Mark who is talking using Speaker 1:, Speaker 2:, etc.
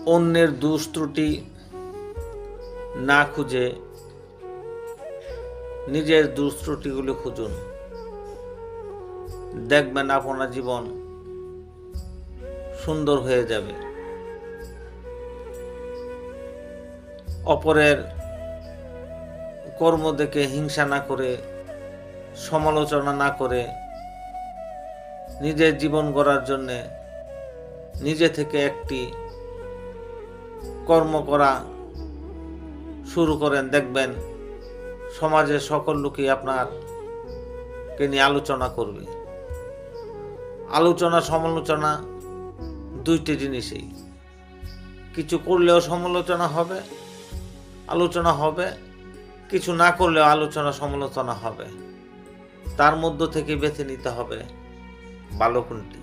Speaker 1: অন্যের দোষ ত্রুটি না খুঁজে নিজের দোষ ত্রুটিগুলো খুঁজুন। দেখবেন আপনার জীবন সুন্দর হয়ে যাবে। অপরের কর্ম দেখে হিংসা না করে, সমালোচনা না করে নিজের জীবন গড়ার জন্যে নিজে থেকে একটি কর্ম করা শুরু করেন। দেখবেন সমাজের সকল লোকই আপনাকে নিয়ে আলোচনা করবে। আলোচনা সমালোচনা দুইটি জিনিসই, কিছু করলেও সমালোচনা হবে, আলোচনা হবে, কিছু না করলেও আলোচনা সমালোচনা হবে। তার মধ্য থেকে বেছে নিতে হবে ভালো কোনটি।